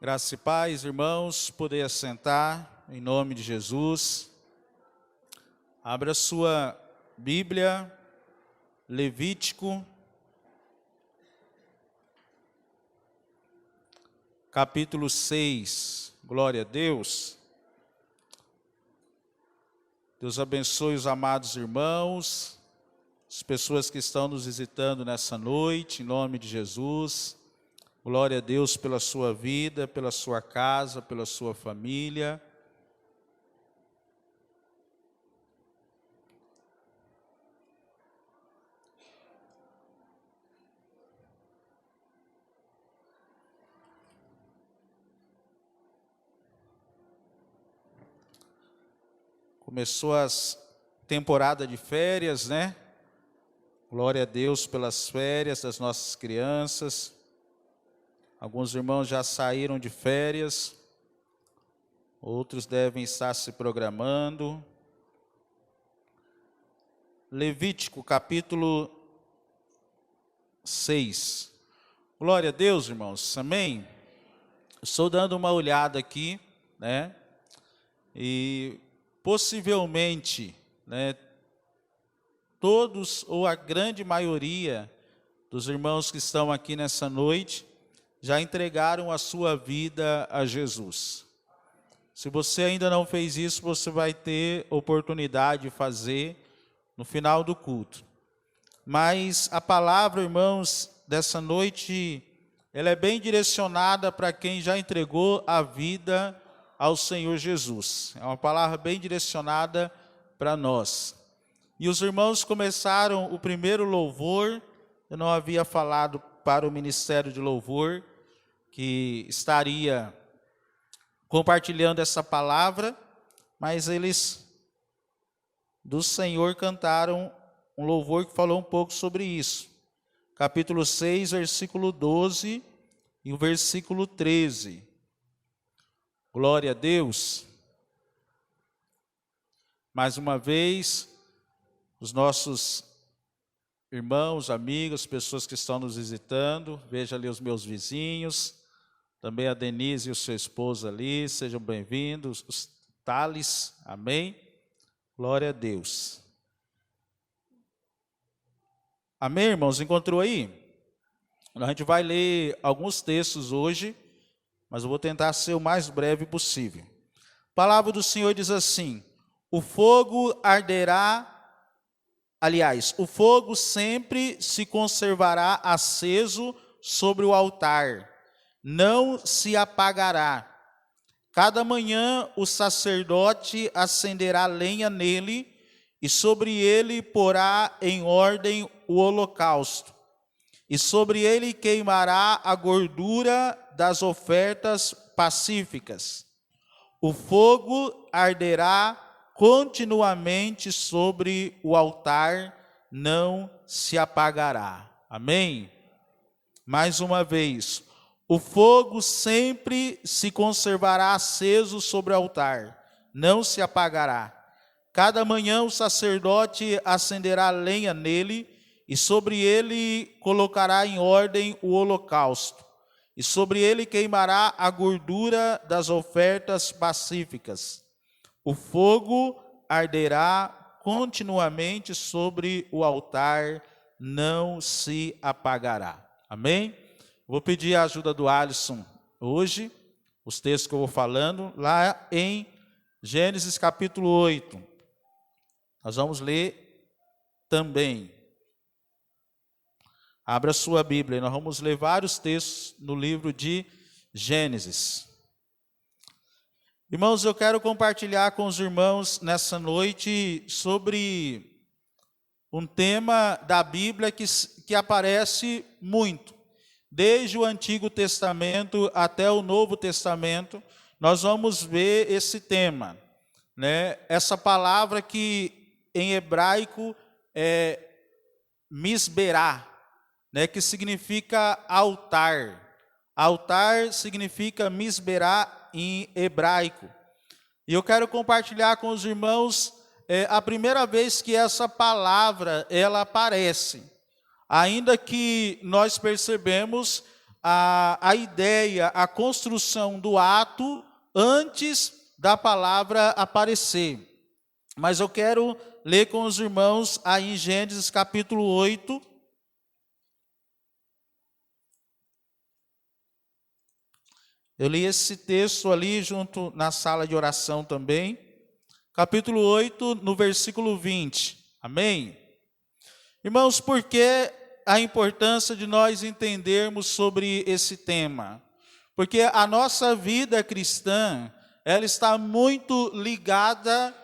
Graça e paz, irmãos, poder assentar em nome de Jesus. Abra sua Bíblia, Levítico, capítulo 6. Glória a Deus. Deus abençoe os amados irmãos, as pessoas que estão nos visitando nessa noite, em nome de Jesus. Glória a Deus pela sua vida, pela sua casa, pela sua família. Começou as temporada de férias, né? Glória a Deus pelas férias das nossas crianças. Alguns irmãos já saíram de férias, outros devem estar se programando. Levítico, capítulo 6. Glória a Deus, irmãos, amém? Estou dando uma olhada aqui, né? E possivelmente, né, todos ou a grande maioria dos irmãos que estão aqui nessa noite já entregaram a sua vida a Jesus. Se você ainda não fez isso, você vai ter oportunidade de fazer no final do culto. Mas a palavra, irmãos, dessa noite, ela é bem direcionada para quem já entregou a vida ao Senhor Jesus. É uma palavra bem direcionada para nós. E os irmãos começaram o primeiro louvor. Eu não havia falado para o Ministério de Louvor que estaria compartilhando essa palavra, mas eles do Senhor cantaram um louvor que falou um pouco sobre isso. Capítulo 6, versículo 12 e o versículo 13. Glória a Deus. Mais uma vez, os nossos irmãos, amigos, pessoas que estão nos visitando, veja ali os meus vizinhos, também a Denise e o seu esposo ali, sejam bem-vindos, os Thales, amém? Glória a Deus. Amém, irmãos? Encontrou aí? A gente vai ler alguns textos hoje, mas eu vou tentar ser o mais breve possível. A palavra do Senhor diz assim: o fogo arderá, aliás, o fogo sempre se conservará aceso sobre o altar, não se apagará. Cada manhã o sacerdote acenderá lenha nele, e sobre ele porá em ordem o holocausto, e sobre ele queimará a gordura das ofertas pacíficas. O fogo arderá continuamente sobre o altar, não se apagará. Amém? Mais uma vez, o fogo sempre se conservará aceso sobre o altar, não se apagará. Cada manhã o sacerdote acenderá lenha nele, e sobre ele colocará em ordem o holocausto, e sobre ele queimará a gordura das ofertas pacíficas. O fogo arderá continuamente sobre o altar, não se apagará. Amém? Vou pedir a ajuda do Alisson hoje, os textos que eu vou falando, lá em Gênesis capítulo 8. Nós vamos ler também. Abra sua Bíblia, nós vamos ler vários textos no livro de Gênesis. Irmãos, eu quero compartilhar com os irmãos nessa noite sobre um tema da Bíblia que aparece muito. Desde o Antigo Testamento até o Novo Testamento, nós vamos ver esse tema, né? Essa palavra que em hebraico é misberá, né? Que significa altar. Altar significa misberá em hebraico. E eu quero compartilhar com os irmãos a primeira vez que essa palavra ela aparece. Ainda que nós percebemos a ideia, a construção do ato antes da palavra aparecer. Mas eu quero ler com os irmãos aí em Gênesis capítulo 8. Eu li esse texto ali junto na sala de oração também. Capítulo 8, no versículo 20. Amém? Irmãos, por que a importância de nós entendermos sobre esse tema? Porque a nossa vida cristã, ela está muito ligada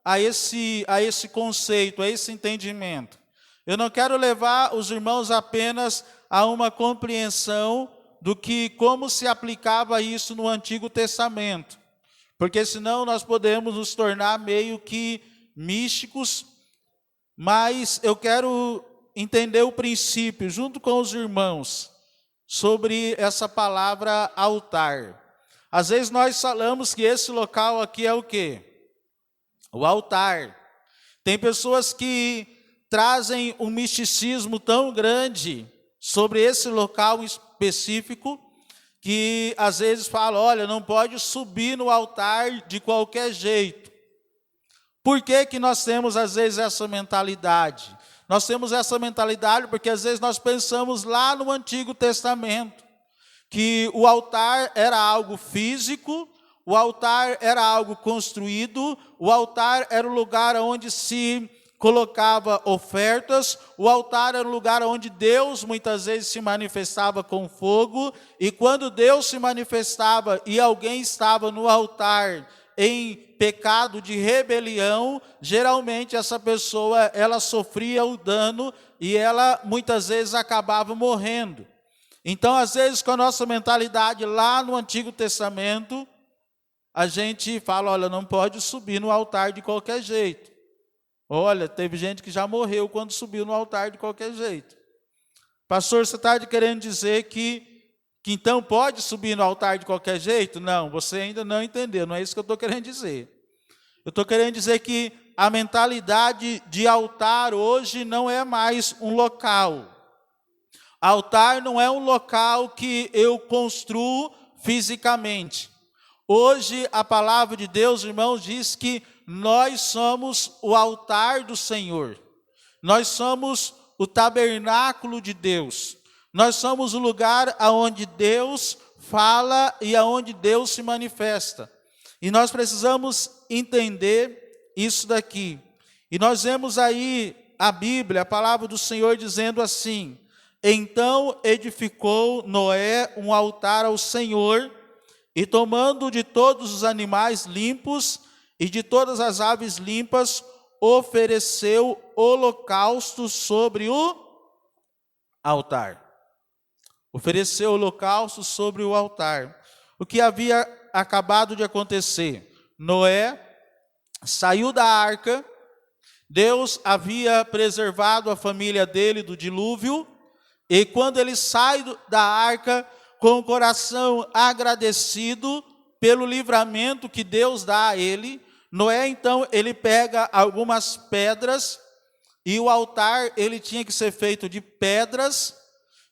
a esse conceito, a esse entendimento. Eu não quero levar os irmãos apenas a uma compreensão do que, como se aplicava isso no Antigo Testamento, porque senão nós podemos nos tornar meio que místicos, mas eu quero entender o princípio, junto com os irmãos, sobre essa palavra altar. Às vezes nós falamos que esse local aqui é o quê? O altar. Tem pessoas que trazem um misticismo tão grande sobre esse local específico, que às vezes falam, olha, não pode subir no altar de qualquer jeito. Por que que nós temos às vezes essa mentalidade? Nós temos essa mentalidade porque às vezes nós pensamos lá no Antigo Testamento, que o altar era algo físico, o altar era algo construído, o altar era o lugar onde se colocava ofertas, o altar era um lugar onde Deus muitas vezes se manifestava com fogo, e quando Deus se manifestava e alguém estava no altar em pecado de rebelião, geralmente essa pessoa, ela sofria o dano e ela muitas vezes acabava morrendo. Então, às vezes, com a nossa mentalidade lá no Antigo Testamento, a gente fala, olha, não pode subir no altar de qualquer jeito. Olha, teve gente que já morreu quando subiu no altar de qualquer jeito. Pastor, você está querendo dizer que então pode subir no altar de qualquer jeito? Não, você ainda não entendeu, não é isso que eu estou querendo dizer. Eu estou querendo dizer que a mentalidade de altar hoje não é mais um local. Altar não é um local que eu construo fisicamente. Hoje a palavra de Deus, irmãos, diz que nós somos o altar do Senhor. Nós somos o tabernáculo de Deus. Nós somos o lugar aonde Deus fala e aonde Deus se manifesta. E nós precisamos entender isso daqui. E nós vemos aí a Bíblia, a palavra do Senhor dizendo assim: então edificou Noé um altar ao Senhor, e tomando de todos os animais limpos e de todas as aves limpas, ofereceu holocaustos sobre o altar. Ofereceu holocaustos sobre o altar. O que havia acabado de acontecer? Noé saiu da arca, Deus havia preservado a família dele do dilúvio, e quando ele sai da arca, com o coração agradecido pelo livramento que Deus dá a ele, Noé então, ele pega algumas pedras, e o altar ele tinha que ser feito de pedras,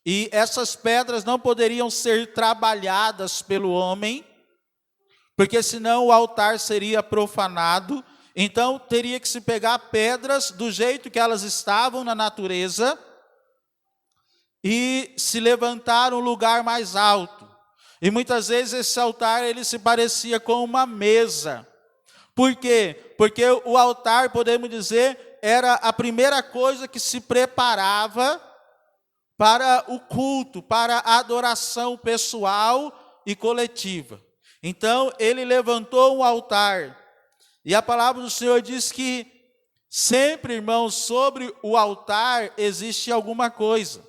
e essas pedras não poderiam ser trabalhadas pelo homem, porque senão o altar seria profanado. Então teria que se pegar pedras do jeito que elas estavam na natureza, e se levantar um lugar mais alto. E muitas vezes esse altar ele se parecia com uma mesa. Por quê? Porque o altar, podemos dizer, era a primeira coisa que se preparava para o culto, para a adoração pessoal e coletiva. Então ele levantou um altar. E a palavra do Senhor diz que sempre, irmãos, sobre o altar existe alguma coisa.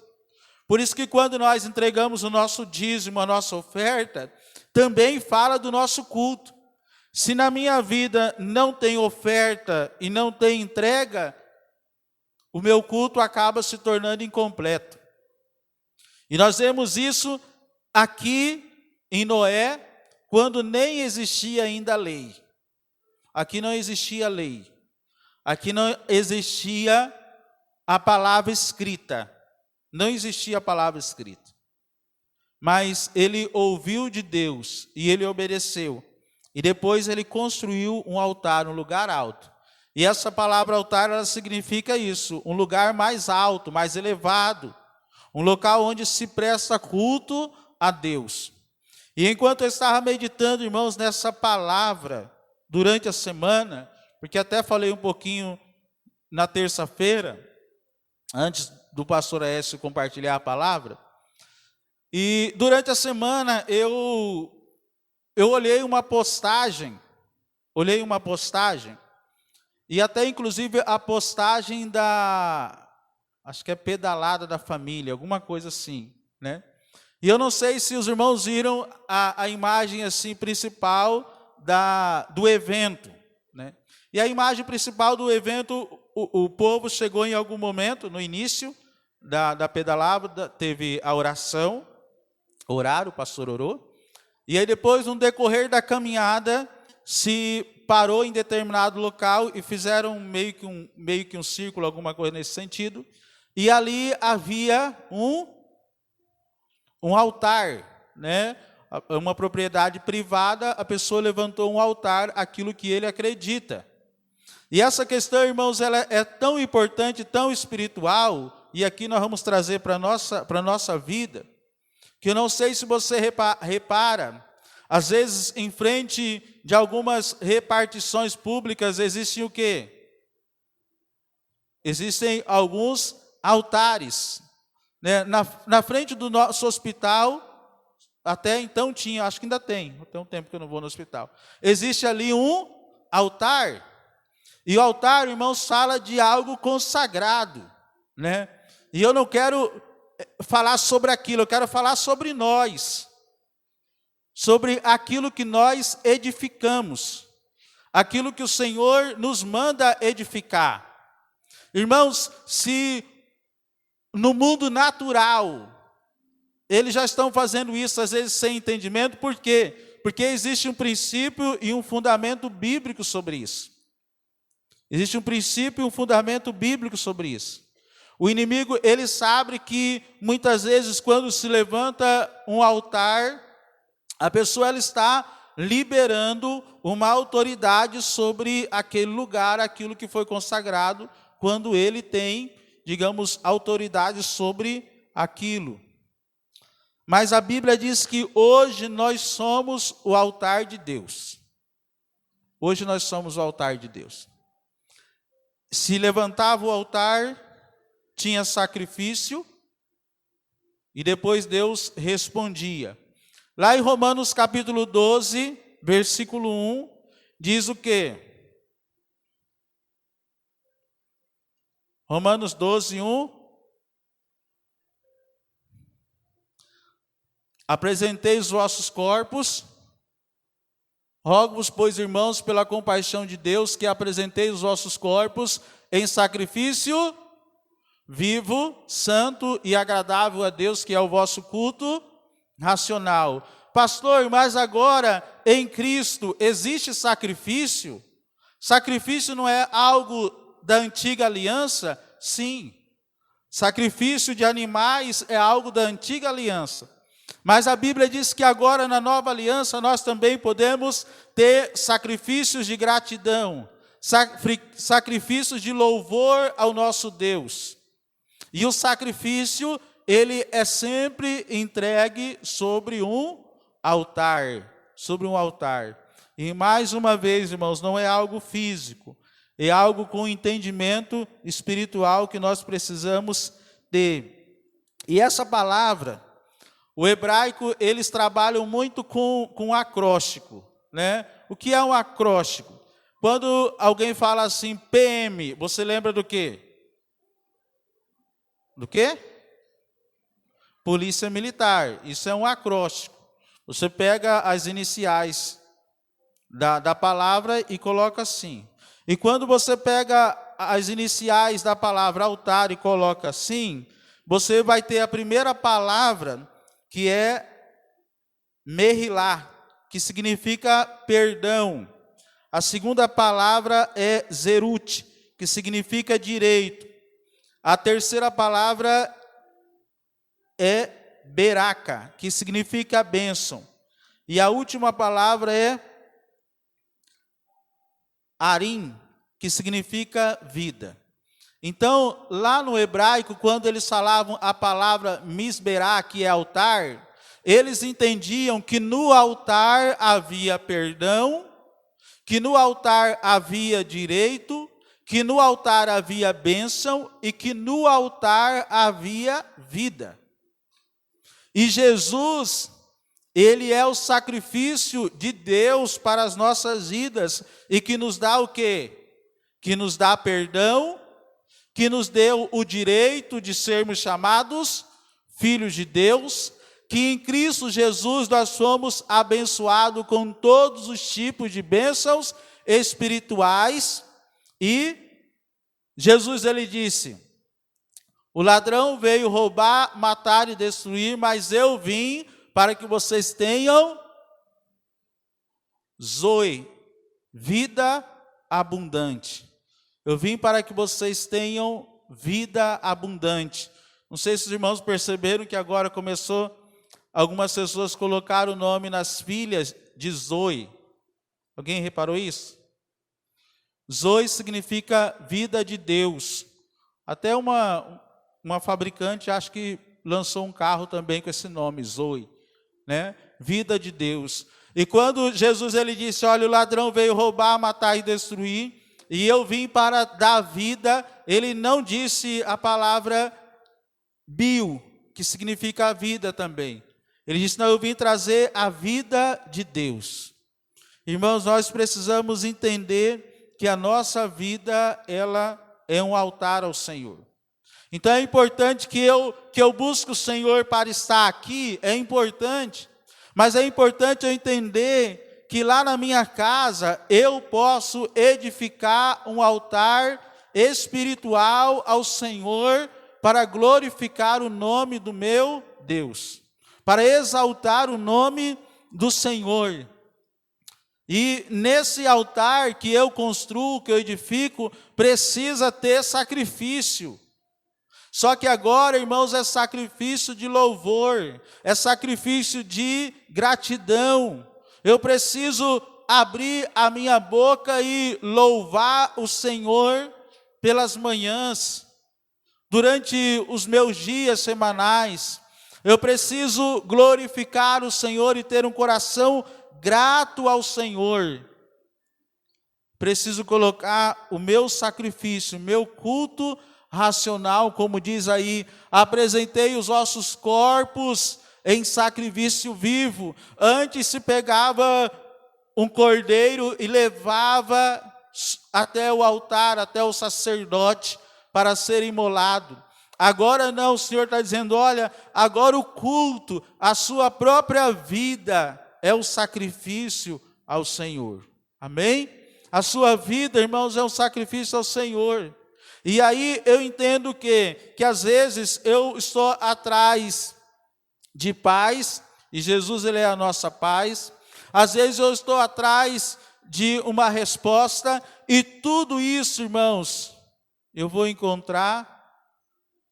Por isso que quando nós entregamos o nosso dízimo, a nossa oferta, também fala do nosso culto. Se na minha vida não tem oferta e não tem entrega, o meu culto acaba se tornando incompleto. E nós vemos isso aqui em Noé, quando nem existia ainda a lei. Aqui não existia lei. Aqui não existia a palavra escrita. Não existia a palavra escrita. mas ele ouviu de Deus e ele obedeceu. E depois ele construiu um altar, um lugar alto. E essa palavra altar, ela significa isso, um lugar mais alto, mais elevado, um local onde se presta culto a Deus. E enquanto eu estava meditando, irmãos, nessa palavra, durante a semana, porque até falei um pouquinho na terça-feira, antes do pastor Aécio compartilhar a palavra, e durante a semana eu olhei uma postagem, e até inclusive a postagem acho que é Pedalada da Família, alguma coisa assim, né? E eu não sei se os irmãos viram a imagem assim principal do evento, né? E a imagem principal do evento, o povo chegou em algum momento, no início da pedalada, teve a oração, o pastor orou, e aí depois, no decorrer da caminhada, se parou em determinado local e fizeram meio que um círculo, alguma coisa nesse sentido, e ali havia um altar, né? Uma propriedade privada, a pessoa levantou um altar, aquilo que ele acredita. E essa questão, irmãos, ela é tão importante, tão espiritual, e aqui nós vamos trazer para a nossa vida, que eu não sei se você repara, às vezes em frente de algumas repartições públicas, existem o quê? Existem alguns altares, né? Na frente do nosso hospital, até então tinha, acho que ainda tem um tempo que eu não vou no hospital, existe ali um altar, e o altar, irmãos, fala de algo consagrado, né? E eu não quero falar sobre aquilo, eu quero falar sobre nós, sobre aquilo que nós edificamos, aquilo que o Senhor nos manda edificar. Irmãos, se no mundo natural eles já estão fazendo isso, às vezes sem entendimento, por quê? Porque existe um princípio e um fundamento bíblico sobre isso. Existe um princípio e um fundamento bíblico sobre isso. O inimigo, ele sabe que muitas vezes quando se levanta um altar, a pessoa ela está liberando uma autoridade sobre aquele lugar, aquilo que foi consagrado, quando ele tem, digamos, autoridade sobre aquilo. Mas a Bíblia diz que hoje nós somos o altar de Deus. Hoje nós somos o altar de Deus. Se levantava o altar, tinha sacrifício, e depois Deus respondia. Lá em Romanos capítulo 12, versículo 1, diz o quê? Romanos 12, 1. Apresentei os vossos corpos, rogo-vos, pois, irmãos, pela compaixão de Deus, que apresentei os vossos corpos em sacrifício vivo, santo e agradável a Deus, que é o vosso culto racional. Pastor, mas agora em Cristo existe sacrifício? Sacrifício não é algo da antiga aliança? Sim. Sacrifício de animais é algo da antiga aliança. Mas a Bíblia diz que agora na nova aliança nós também podemos ter sacrifícios de gratidão, sacrifícios de louvor ao nosso Deus. E o sacrifício, ele é sempre entregue sobre um altar, E mais uma vez, irmãos, não é algo físico, é algo com entendimento espiritual que nós precisamos ter. E essa palavra, o hebraico, eles trabalham muito com acróstico, né? O que é um acróstico? Quando alguém fala assim, PM, você lembra do quê? Do quê? Polícia Militar. Isso é um acróstico. Você pega as iniciais da palavra e coloca assim. E quando você pega as iniciais da palavra altar e coloca assim, você vai ter a primeira palavra, que é Mehilá, que significa perdão. A segunda palavra é Zerut, que significa direito. A terceira palavra é beraca, que significa bênção. E a última palavra é arim, que significa vida. Então, lá no hebraico, quando eles falavam a palavra misberá, que é altar, eles entendiam que no altar havia perdão, que no altar havia direito, que no altar havia bênção e que no altar havia vida. E Jesus, ele é o sacrifício de Deus para as nossas vidas e que nos dá o quê? Que nos dá perdão, que nos deu o direito de sermos chamados filhos de Deus, que em Cristo Jesus nós somos abençoados com todos os tipos de bênçãos espirituais. E Jesus, ele disse: o ladrão veio roubar, matar e destruir, mas eu vim para que vocês tenham zoe, vida abundante. Eu vim para que vocês tenham vida abundante. Não sei se os irmãos perceberam que agora começou, algumas pessoas colocaram o nome nas filhas de Zoe. Alguém reparou isso? Zoe significa vida de Deus. Até uma fabricante, acho que lançou um carro também com esse nome, Zoe, né? Vida de Deus. E quando Jesus, ele disse: olha, o ladrão veio roubar, matar e destruir, e eu vim para dar vida, ele não disse a palavra bio, que significa vida também. Ele disse: não, eu vim trazer a vida de Deus. Irmãos, nós precisamos entender que a nossa vida, ela é um altar ao Senhor. Então é importante que eu busque o Senhor para estar aqui, é importante, mas é importante eu entender que lá na minha casa eu posso edificar um altar espiritual ao Senhor para glorificar o nome do meu Deus, para exaltar o nome do Senhor. E nesse altar que eu construo, que eu edifico, precisa ter sacrifício. Só que agora, irmãos, é sacrifício de louvor, é sacrifício de gratidão. Eu preciso abrir a minha boca e louvar o Senhor pelas manhãs, durante os meus dias semanais. Eu preciso glorificar o Senhor e ter um coração grato ao Senhor. Preciso colocar o meu sacrifício, o meu culto racional, como diz aí: apresentei os vossos corpos em sacrifício vivo. Antes se pegava um cordeiro e levava até o altar, até o sacerdote, para ser imolado. Agora não, o Senhor está dizendo: olha, agora o culto, a sua própria vida é o sacrifício ao Senhor. Amém? A sua vida, irmãos, é um sacrifício ao Senhor. E aí eu entendo que às vezes eu estou atrás de paz, e Jesus, ele é a nossa paz. Às vezes eu estou atrás de uma resposta, e tudo isso, irmãos, eu vou encontrar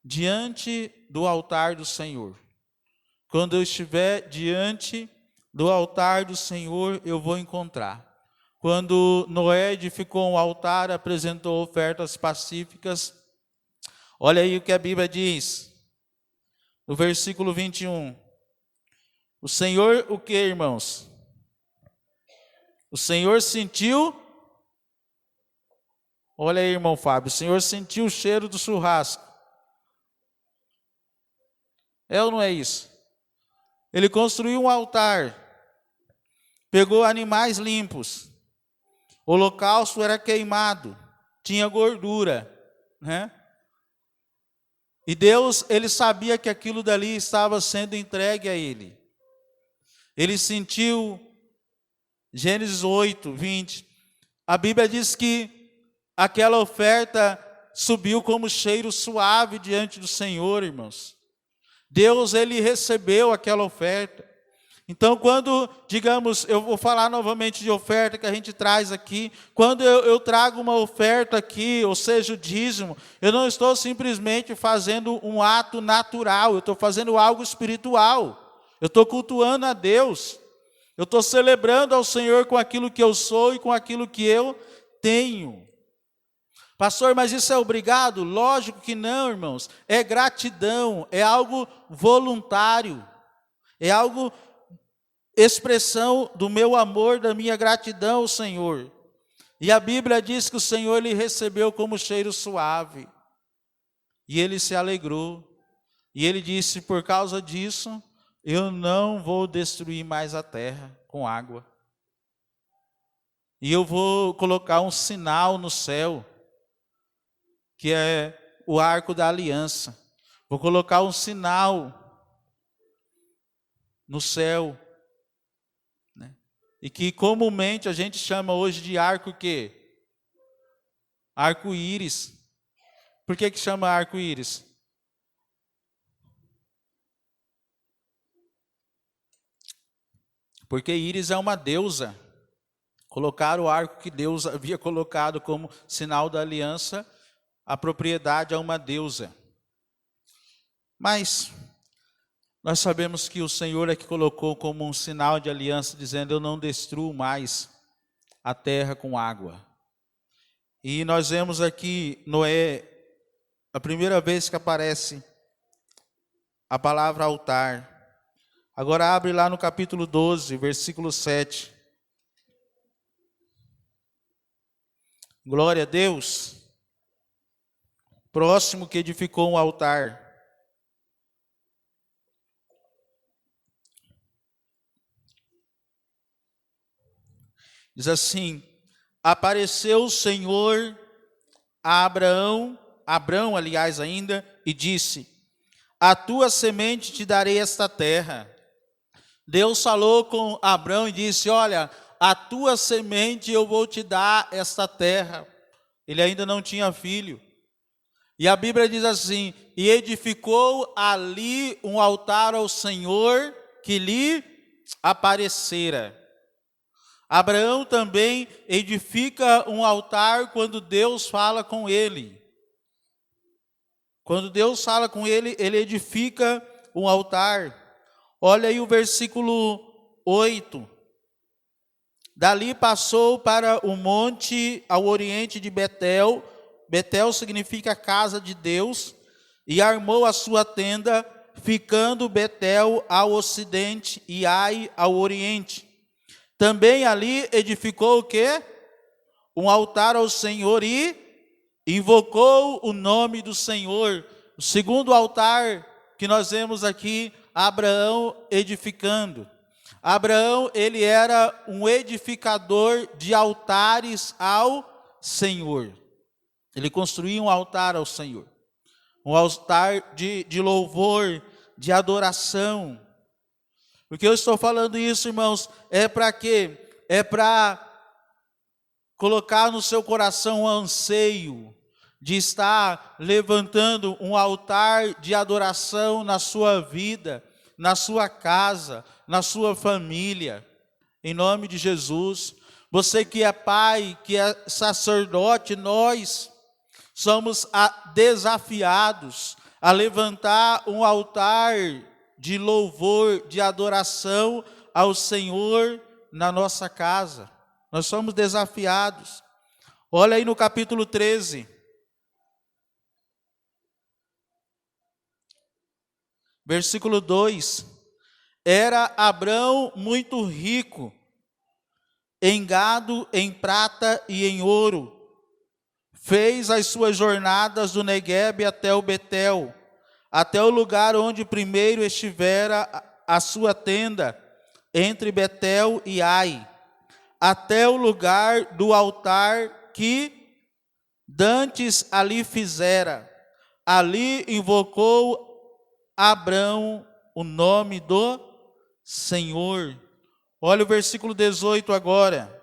diante do altar do Senhor. Quando eu estiver diante do altar do Senhor, eu vou encontrar. Quando Noé edificou um altar, apresentou ofertas pacíficas, olha aí o que a Bíblia diz, no versículo 21. O Senhor, o que, irmãos? O Senhor sentiu, olha aí, irmão Fábio, o Senhor sentiu o cheiro do churrasco. É ou não é isso? Ele construiu um altar, pegou animais limpos, o holocausto era queimado, tinha gordura, né? E Deus, ele sabia que aquilo dali estava sendo entregue a ele. Ele sentiu, Gênesis 8, 20, a Bíblia diz que aquela oferta subiu como cheiro suave diante do Senhor, irmãos. Deus, ele recebeu aquela oferta. Então, quando, digamos, eu vou falar novamente de oferta que a gente traz aqui, quando eu trago uma oferta aqui, ou seja, o dízimo, eu não estou simplesmente fazendo um ato natural, eu estou fazendo algo espiritual, eu estou cultuando a Deus, eu estou celebrando ao Senhor com aquilo que eu sou e com aquilo que eu tenho. Pastor, mas isso é obrigado? Lógico que não, irmãos, é gratidão, é algo voluntário, é algo expressão do meu amor, da minha gratidão ao Senhor. E a Bíblia diz que o Senhor ele recebeu como cheiro suave. E ele se alegrou. E ele disse, por causa disso, eu não vou destruir mais a terra com água. E eu vou colocar um sinal no céu, que é o arco da aliança. Vou colocar um sinal no céu, e que comumente a gente chama hoje de arco o quê? Arco-íris. Por que chama arco-íris? Porque Íris é uma deusa. Colocaram o arco que Deus havia colocado como sinal da aliança, a propriedade a uma deusa. Mas nós sabemos que o Senhor é que colocou como um sinal de aliança, dizendo, eu não destruo mais a terra com água. E nós vemos aqui Noé, a primeira vez que aparece a palavra altar. Agora abre lá no capítulo 12, versículo 7. Glória a Deus. Próximo que edificou um altar. Diz assim, apareceu o Senhor a Abraão, aliás, ainda, e disse, a tua semente te darei esta terra. Deus falou com Abraão e disse, olha, a tua semente eu vou te dar esta terra. Ele ainda não tinha filho. E a Bíblia diz assim, e edificou ali um altar ao Senhor que lhe aparecera. Abraão também edifica um altar quando Deus fala com ele. Quando Deus fala com ele, ele edifica um altar. Olha aí o versículo 8. Dali passou para o monte ao oriente de Betel. Betel significa casa de Deus. E armou a sua tenda, ficando Betel ao ocidente e Ai ao oriente. Também ali edificou o quê? Um altar ao Senhor e invocou o nome do Senhor. O segundo altar que nós vemos aqui, Abraão edificando. Abraão, ele era um edificador de altares ao Senhor. Ele construía um altar ao Senhor. Um altar de louvor, de adoração. Porque eu estou falando isso, irmãos, é para quê? É para colocar no seu coração um anseio de estar levantando um altar de adoração na sua vida, na sua casa, na sua família, em nome de Jesus. Você que é pai, que é sacerdote, nós somos desafiados a levantar um altar de louvor, de adoração ao Senhor na nossa casa. Nós somos desafiados. Olha aí no capítulo 13. Versículo 2. Era Abrão muito rico, em gado, em prata e em ouro. Fez as suas jornadas do Neguebe até o Betel, até o lugar onde primeiro estivera a sua tenda, entre Betel e Ai, até o lugar do altar que dantes ali fizera. Ali invocou Abrão o nome do Senhor. Olha o versículo 18 agora,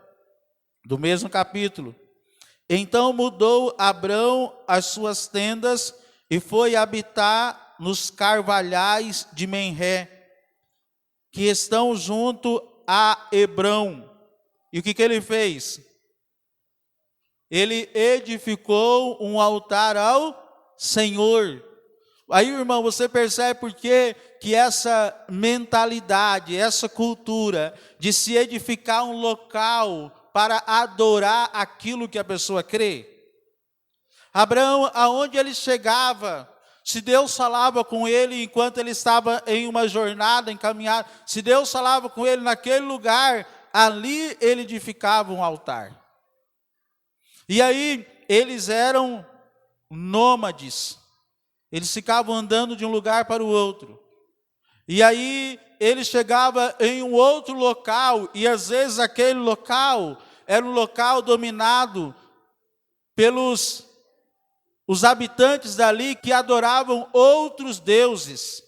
do mesmo capítulo. Então mudou Abrão as suas tendas e foi habitar nos carvalhais de Menré, que estão junto a Hebrão. E o que ele fez? Ele edificou um altar ao Senhor. Aí, irmão, você percebe por que essa mentalidade, essa cultura de se edificar um local para adorar aquilo que a pessoa crê? Abraão, aonde ele chegava, se Deus falava com ele enquanto ele estava em uma jornada, em caminhada, se Deus falava com ele naquele lugar, ali ele edificava um altar. E aí, eles eram nômades. Eles ficavam andando de um lugar para o outro. E aí, ele chegava em um outro local, e às vezes aquele local era um local dominado pelos os habitantes dali que adoravam outros deuses.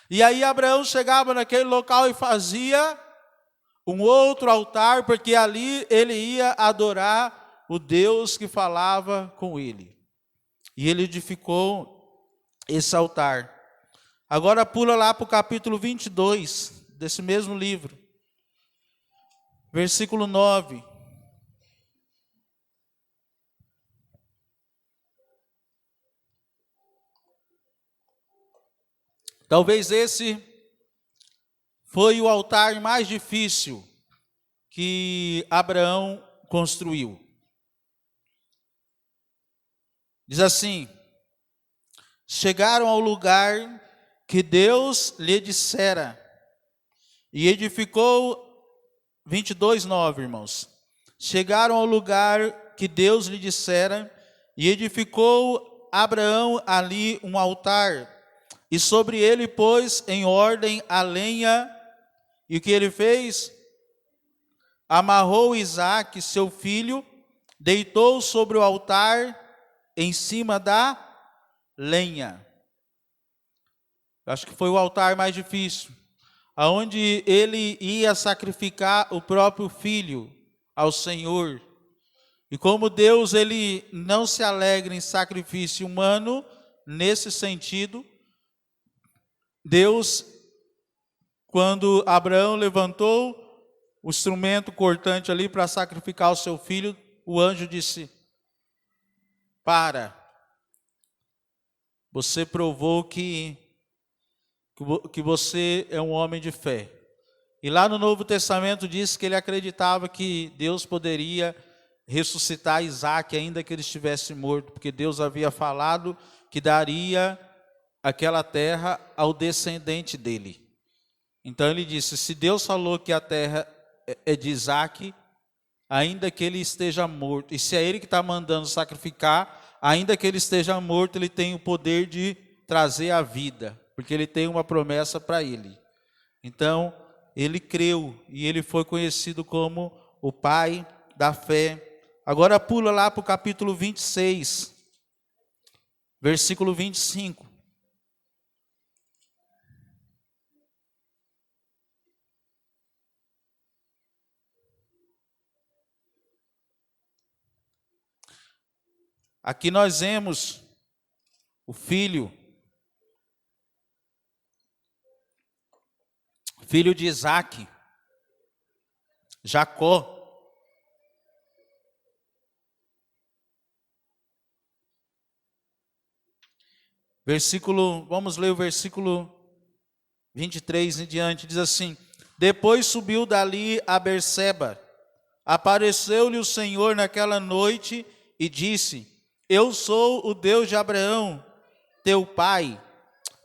E aí Abraão chegava naquele local e fazia um outro altar, porque ali ele ia adorar o Deus que falava com ele. E ele edificou esse altar. Agora pula lá para o capítulo 22 desse mesmo livro. Versículo 9. Talvez esse foi o altar mais difícil que Abraão construiu. Diz assim: chegaram ao lugar que Deus lhe dissera, e edificou, 22:9, irmãos. Chegaram ao lugar que Deus lhe dissera, e edificou Abraão ali um altar, e sobre ele pôs em ordem a lenha, e o que ele fez? Amarrou Isaque, seu filho, deitou sobre o altar, em cima da lenha. Acho que foi o altar mais difícil, aonde ele ia sacrificar o próprio filho ao Senhor. E como Deus, ele não se alegra em sacrifício humano, nesse sentido, Deus, quando Abraão levantou o instrumento cortante ali para sacrificar o seu filho, o anjo disse: para, você provou que você é um homem de fé. E lá no Novo Testamento diz que ele acreditava que Deus poderia ressuscitar Isaque ainda que ele estivesse morto, porque Deus havia falado que daria aquela terra ao descendente dele. Então ele disse: se Deus falou que a terra é de Isaque, ainda que ele esteja morto, e se é ele que está mandando sacrificar, ainda que ele esteja morto, ele tem o poder de trazer a vida, porque ele tem uma promessa para ele. Então ele creu e ele foi conhecido como o pai da fé. Agora pula lá para o capítulo 26, versículo 25. Aqui nós vemos o filho de Isaque, Jacó. Vamos ler o versículo 23 em diante, diz assim: depois subiu dali a Berseba, apareceu-lhe o Senhor naquela noite e disse: eu sou o Deus de Abraão, teu pai,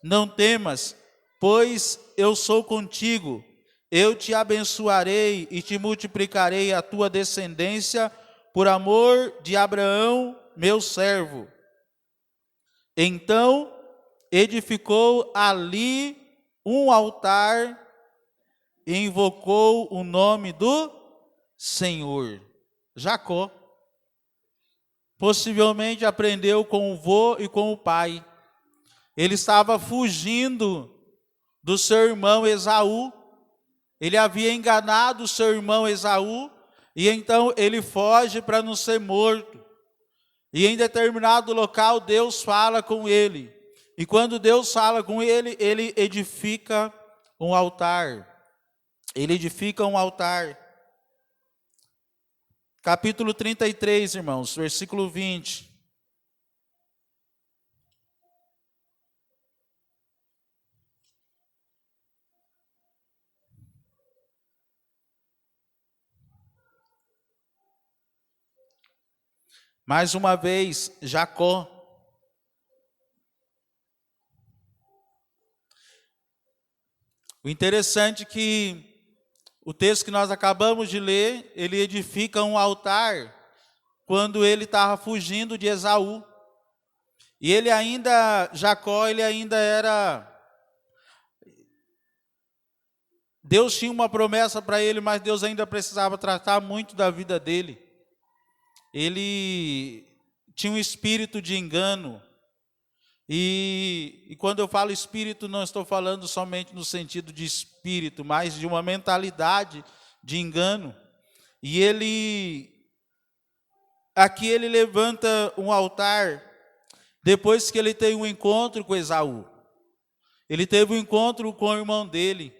não temas, pois eu sou contigo, eu te abençoarei e te multiplicarei a tua descendência por amor de Abraão, meu servo. Então edificou ali um altar e invocou o nome do Senhor. Jacó possivelmente aprendeu com o vô e com o pai. Ele estava fugindo do seu irmão Esaú. Ele havia enganado o seu irmão Esaú, e então ele foge para não ser morto. E em determinado local Deus fala com ele. E quando Deus fala com ele, ele edifica um altar. ele edifica um altar. Capítulo 33, irmãos, versículo 20. Mais uma vez, Jacó. O interessante é que o texto que nós acabamos de ler, ele edifica um altar quando ele estava fugindo de Esaú. E ele ainda, Jacó, ele ainda era... Deus tinha uma promessa para ele, mas Deus ainda precisava tratar muito da vida dele. Ele tinha um espírito de engano. E quando eu falo espírito, não estou falando somente no sentido de espírito, mas de uma mentalidade de engano. E aqui ele levanta um altar, depois que ele tem um encontro com Esaú. Ele teve um encontro com o irmão dele.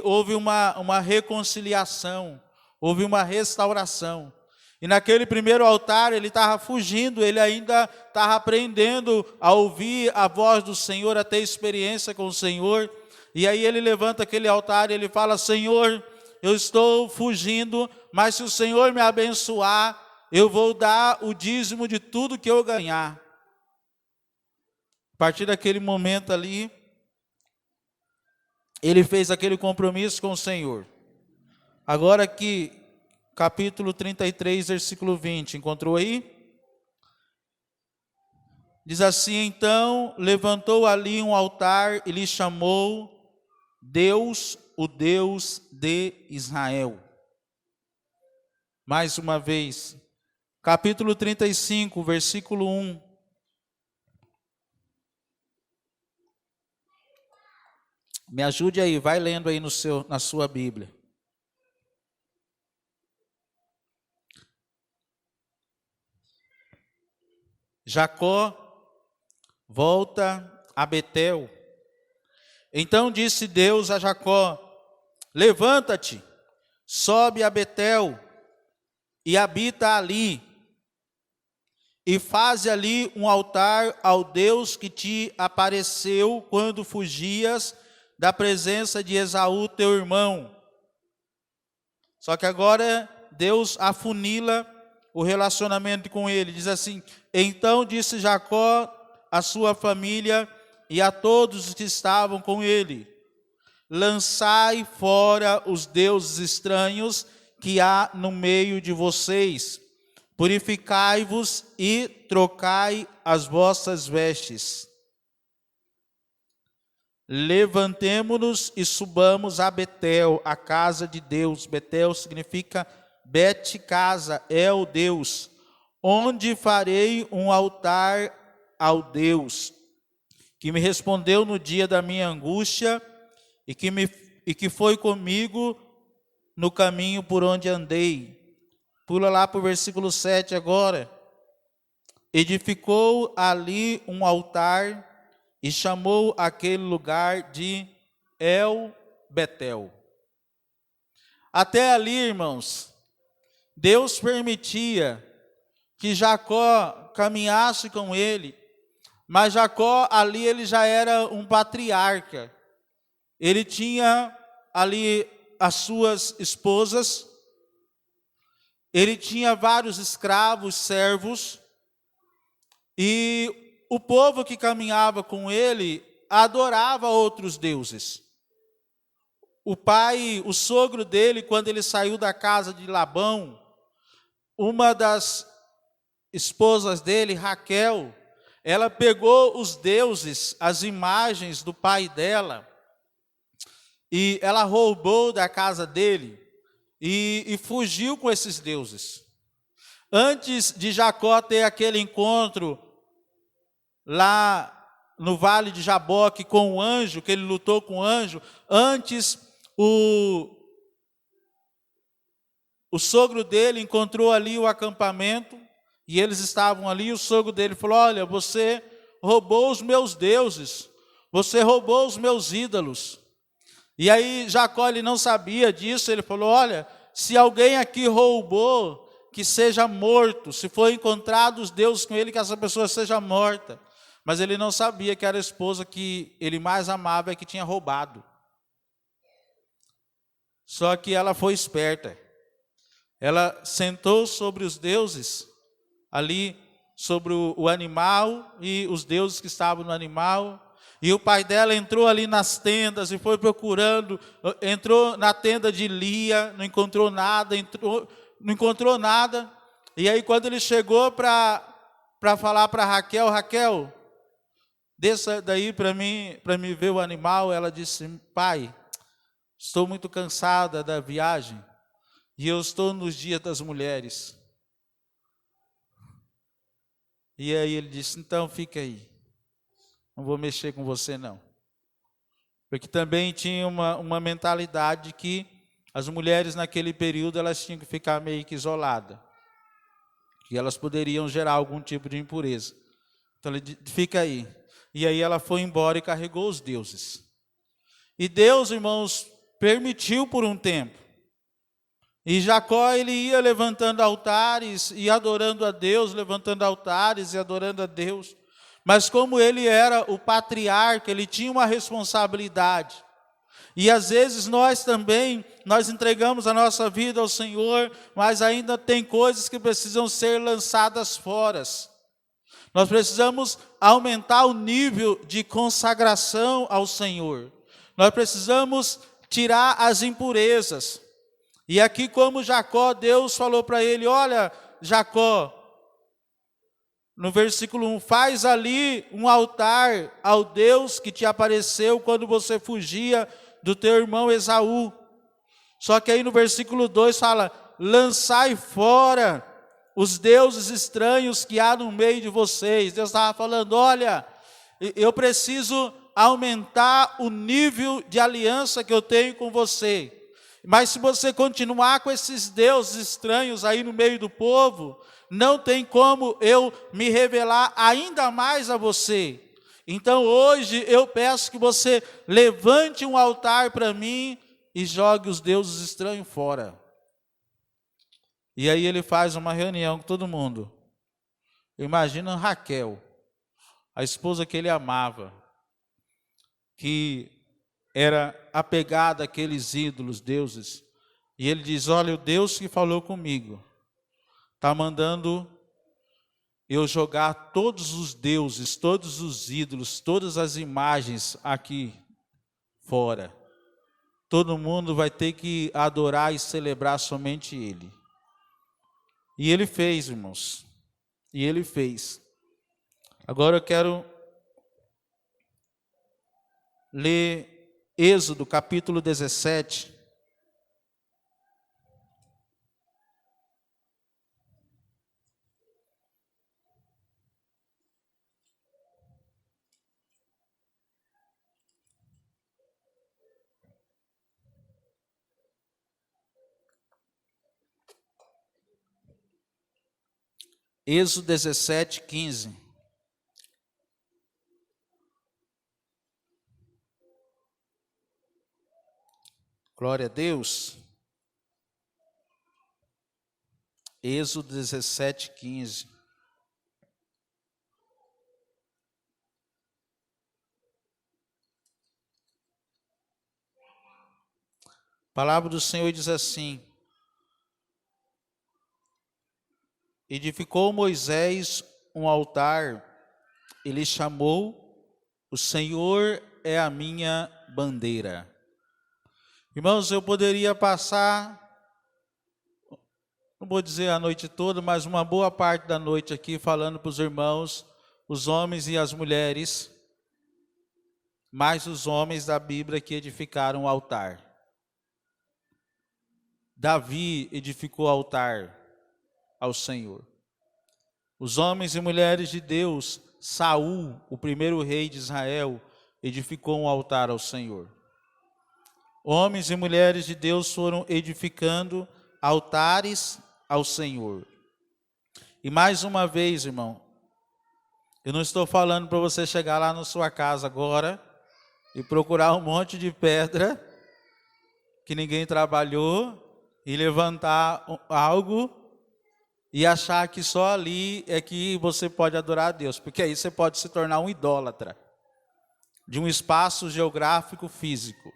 Houve uma reconciliação, houve uma restauração. E naquele primeiro altar ele estava fugindo, ele ainda estava aprendendo a ouvir a voz do Senhor, a ter experiência com o Senhor. E aí ele levanta aquele altar e ele fala: Senhor, eu estou fugindo, mas se o Senhor me abençoar, eu vou dar o dízimo de tudo que eu ganhar. A partir daquele momento ali, ele fez aquele compromisso com o Senhor. Agora aqui, capítulo 33, versículo 20, encontrou aí? Diz assim: então levantou ali um altar e lhe chamou Deus, o Deus de Israel. Mais uma vez, capítulo 35, versículo 1. Me ajude aí, vai lendo aí na sua Bíblia. Jacó volta a Betel. Então disse Deus a Jacó: levanta-te, sobe a Betel e habita ali, e faze ali um altar ao Deus que te apareceu quando fugias da presença de Esaú teu irmão. Só que agora Deus afunila o relacionamento com ele. Diz assim: então disse Jacó à sua família e a todos os que estavam com ele: lançai fora os deuses estranhos que há no meio de vocês, purificai-vos e trocai as vossas vestes. Levantemo-nos e subamos a Betel, a casa de Deus. Betel significa Bet, casa, é o Deus, onde farei um altar ao Deus, que me respondeu no dia da minha angústia, e que foi comigo no caminho por onde andei. Pula lá para o versículo 7 agora. Edificou ali um altar, e chamou aquele lugar de El Betel. Até ali, irmãos, Deus permitia que Jacó caminhasse com ele, mas Jacó ali ele já era um patriarca. Ele tinha ali as suas esposas, ele tinha vários escravos, servos, e o povo que caminhava com ele adorava outros deuses. O sogro dele, quando ele saiu da casa de Labão, uma das esposas dele, Raquel, ela pegou os deuses, as imagens do pai dela, e ela roubou da casa dele e fugiu com esses deuses. Antes de Jacó ter aquele encontro lá no vale de Jaboque com o anjo, que ele lutou com o anjo, antes o sogro dele encontrou ali o acampamento, e eles estavam ali, e o sogro dele falou: olha, você roubou os meus deuses, você roubou os meus ídolos. E aí Jacó, ele não sabia disso, ele falou, olha, se alguém aqui roubou, que seja morto, se for encontrado os deuses com ele, que essa pessoa seja morta. Mas ele não sabia que era a esposa que ele mais amava e que tinha roubado. Só que ela foi esperta. Ela sentou sobre os deuses, ali sobre o animal e os deuses que estavam no animal. E o pai dela entrou ali nas tendas e foi procurando, entrou na tenda de Lia, não encontrou nada, não encontrou nada. E aí quando ele chegou para falar para Raquel, Raquel, desça daí para mim ver o animal, ela disse, pai, estou muito cansada da viagem e eu estou nos dias das mulheres. E aí ele disse, então fica aí, não vou mexer com você não. Porque também tinha uma mentalidade que as mulheres naquele período elas tinham que ficar meio que isoladas. Que elas poderiam gerar algum tipo de impureza. Então ele disse, fica aí. E aí ela foi embora e carregou os deuses. E Deus, irmãos, permitiu por um tempo. E Jacó, ele ia levantando altares e adorando a Deus, levantando altares e adorando a Deus. Mas como ele era o patriarca, ele tinha uma responsabilidade. E às vezes nós também, nós entregamos a nossa vida ao Senhor, mas ainda tem coisas que precisam ser lançadas fora. Nós precisamos aumentar o nível de consagração ao Senhor. Nós precisamos tirar as impurezas. E aqui como Jacó, Deus falou para ele, olha Jacó, no versículo 1, faz ali um altar ao Deus que te apareceu quando você fugia do teu irmão Esaú. Só que aí no versículo 2 fala, lançai fora os deuses estranhos que há no meio de vocês. Deus estava falando, olha, eu preciso aumentar o nível de aliança que eu tenho com você. Mas se você continuar com esses deuses estranhos aí no meio do povo, não tem como eu me revelar ainda mais a você. Então hoje eu peço que você levante um altar para mim e jogue os deuses estranhos fora. E aí ele faz uma reunião com todo mundo. Imagina Raquel, a esposa que ele amava, que era apegada àqueles ídolos, deuses. E ele diz, olha, o Deus que falou comigo está mandando eu jogar todos os deuses, todos os ídolos, todas as imagens aqui fora. Todo mundo vai ter que adorar e celebrar somente Ele. E Ele fez, irmãos. E Ele fez. Agora eu quero ler Êxodo capítulo 17. Êxodo 17, 15. Glória a Deus. Êxodo 17, 15. A palavra do Senhor diz assim: edificou Moisés um altar, ele chamou, o Senhor é a minha bandeira. Irmãos, eu poderia passar, não vou dizer a noite toda, mas uma boa parte da noite aqui falando para os irmãos, os homens e as mulheres, mais os homens da Bíblia que edificaram o altar. Davi edificou o altar ao Senhor. Os homens e mulheres de Deus, Saul, o primeiro rei de Israel, edificou um altar ao Senhor. Homens e mulheres de Deus foram edificando altares ao Senhor. E mais uma vez, irmão, eu não estou falando para você chegar lá na sua casa agora e procurar um monte de pedra que ninguém trabalhou e levantar algo e achar que só ali é que você pode adorar a Deus, porque aí você pode se tornar um idólatra de um espaço geográfico físico.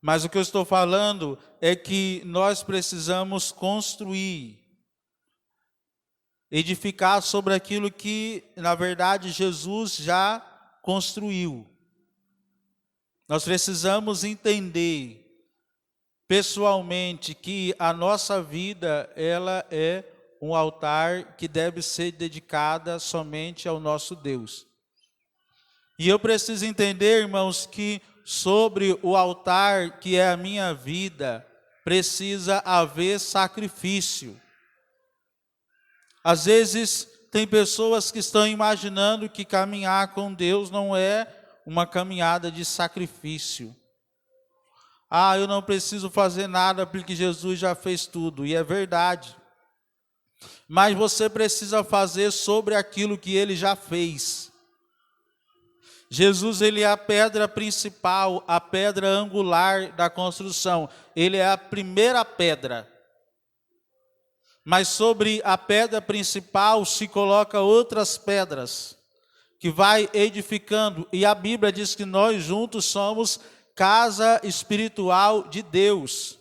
Mas o que eu estou falando é que nós precisamos construir, edificar sobre aquilo que, na verdade, Jesus já construiu. Nós precisamos entender pessoalmente que a nossa vida, ela é um altar que deve ser dedicada somente ao nosso Deus. E eu preciso entender, irmãos, que sobre o altar que é a minha vida, precisa haver sacrifício. Às vezes, tem pessoas que estão imaginando que caminhar com Deus não é uma caminhada de sacrifício. Ah, eu não preciso fazer nada porque Jesus já fez tudo, e é verdade. Mas você precisa fazer sobre aquilo que Ele já fez. Jesus, Ele é a pedra principal, a pedra angular da construção. Ele é a primeira pedra. Mas sobre a pedra principal se coloca outras pedras, que vai edificando. E a Bíblia diz que nós juntos somos casa espiritual de Deus.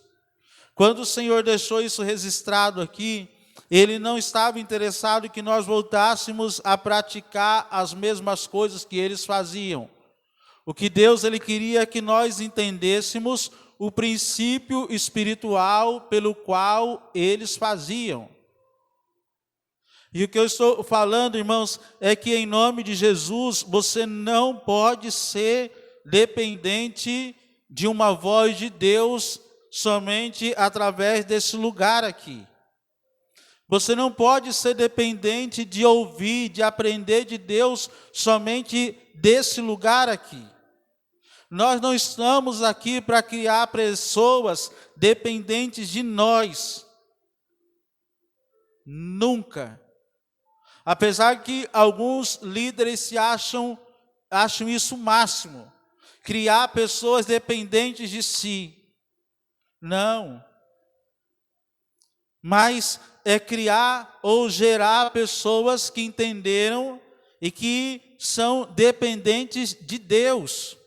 Quando o Senhor deixou isso registrado aqui, Ele não estava interessado em que nós voltássemos a praticar as mesmas coisas que eles faziam. O que Deus Ele queria que nós entendêssemos o princípio espiritual pelo qual eles faziam. E o que eu estou falando, irmãos, é que em nome de Jesus, você não pode ser dependente de uma voz de Deus somente através desse lugar aqui. Você não pode ser dependente de ouvir, de aprender de Deus somente desse lugar aqui. Nós não estamos aqui para criar pessoas dependentes de nós. Nunca. Apesar que alguns líderes se acham isso o máximo. Criar pessoas dependentes de si. Não. Mas é criar ou gerar pessoas que entenderam e que são dependentes de Deus.